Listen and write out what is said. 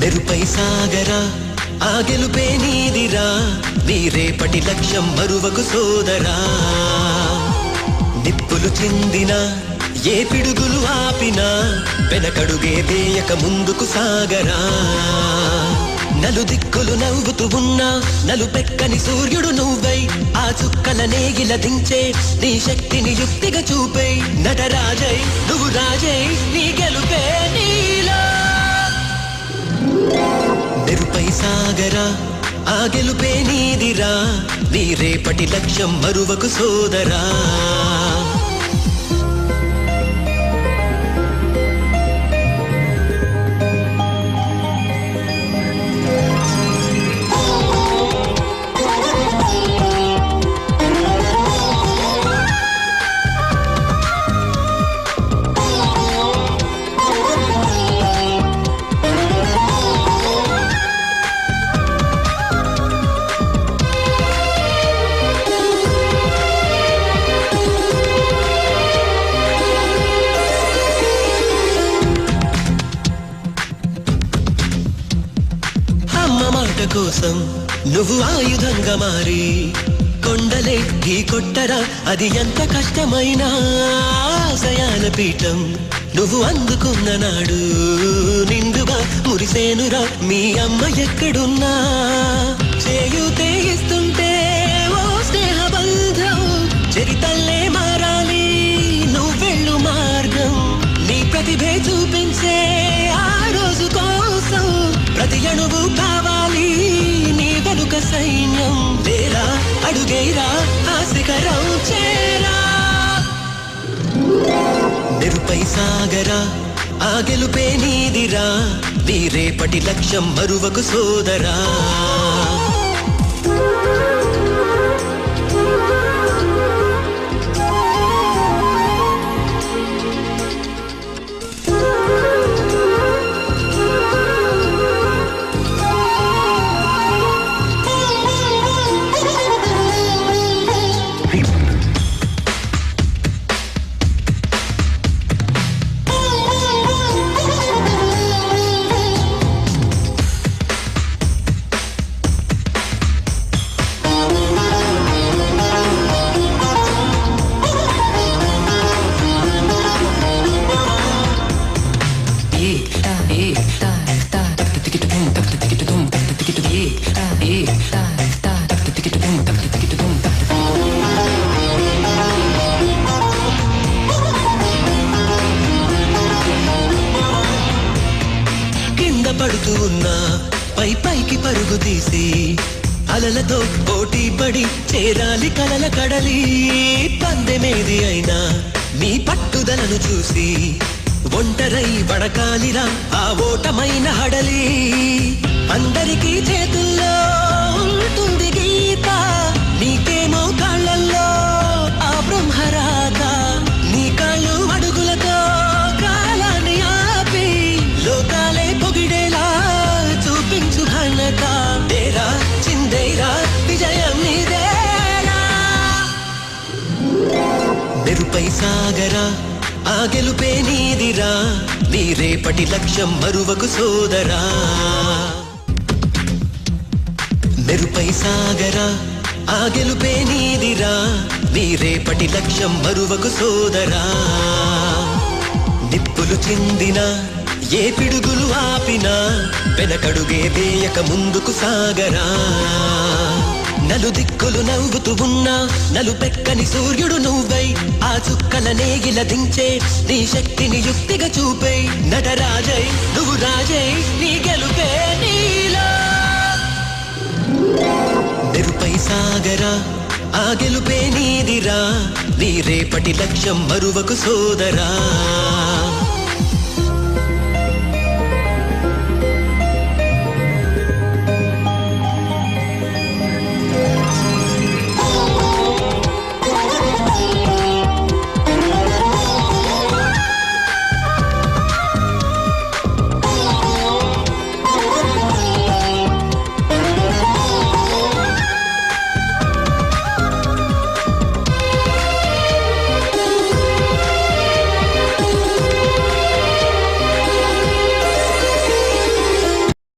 మెరుపై సాగరా ఆ గెలుపే నీదిరా నీ రేపటి లక్ష్యం మరువకు సోదరా నిప్పులు చిందిన ఏ పిడుగులు ఆపినా వెనకడుగే వేయక ముందుకు సాగరా నలుదిక్కులు నవ్వుతూ ఉన్నా నలుపెక్కని సూర్యుడు నువ్వై ఆ చుక్కల నేగిల దించే నీ శక్తిని యుక్తిగా చూపై నటరాజై నువ్వు రాజై నీ గెలుపే నీలో మెరుపై సాగరా ఆ గెలుపే నీదిరా నీ రేపటి లక్ష్యం మరువకు సోదరా కోసం నువ్వు ఆయుధంగా మారి కొండలే ఢీ కొట్టరా అది ఎంత కష్టమైనా ఆశయాల పీఠం నువ్వు అందుకున్న నాడు నిండుగా మురిసేనురా మీ అమ్మ ఎక్కడున్నా చేయూతే ఇస్తుంటే ఓ స్నేహ బంధం చరితల్లే మారాలి నువ్వెళ్ళు మార్గం నీ ప్రతిభే చూపించే ఆ రోజు కోసం ప్రతి అణువు కావాలి నీ వెనుక సైన్యం లేరా అడుగేరా ఆ శిఖరం చేరా మెరుపై సాగరా ఆ గెలుపే నీదిరా నీ రేపటి లక్ష్యం మరువకు సోదరా పడుతూ ఉన్నా పై పైకి పరుగు తీసి అలలతో పోటీ పడి చేరాలి కలల కడలి పందెమేది అయినా నీ పట్టుదలను చూసి ఒంటరై వడకాలిరా ఆ ఓటమైన హడలి అందరికీ చేతుల్లో ఉంటుంది గీత నీకేమో కాళ్ళల్లో ఆ బ్రహ్మరాత నీ కాళ్ళు అడుగులతో కాలాన్ని ఆపి లోకాలే పొగిడేలా చూపించు ఘనత తేరా చిందేరా విజయం నీదేరా మెరుపై సాగరా ఆ గెలుపే నీదిరా నీ రేపటి లక్ష్యం మరువకు సోదరా మెరుపై సాగరా ఆ గెలుపే నీదిరా నీ రేపటి లక్ష్యం మరువకు సోదరా నిప్పులు చిందిన ఏ పిడుగులు ఆపినా వెనకడుగే వేయక ముందుకు సాగరా నలుదిక్కులు నవ్వుతూ ఉన్నా నలుపెక్కని సూర్యుడు నువ్వై ఆ చుక్కల నేగిల దించే నీ శక్తిని యుక్తిగా చూపై నటరాజై నువ్వు రాజై నీ గెలుపే నీలో మెరుపై సాగరా ఆ గెలుపే నీదిరా నీ రేపటి లక్ష్యం మరువకు సోదరా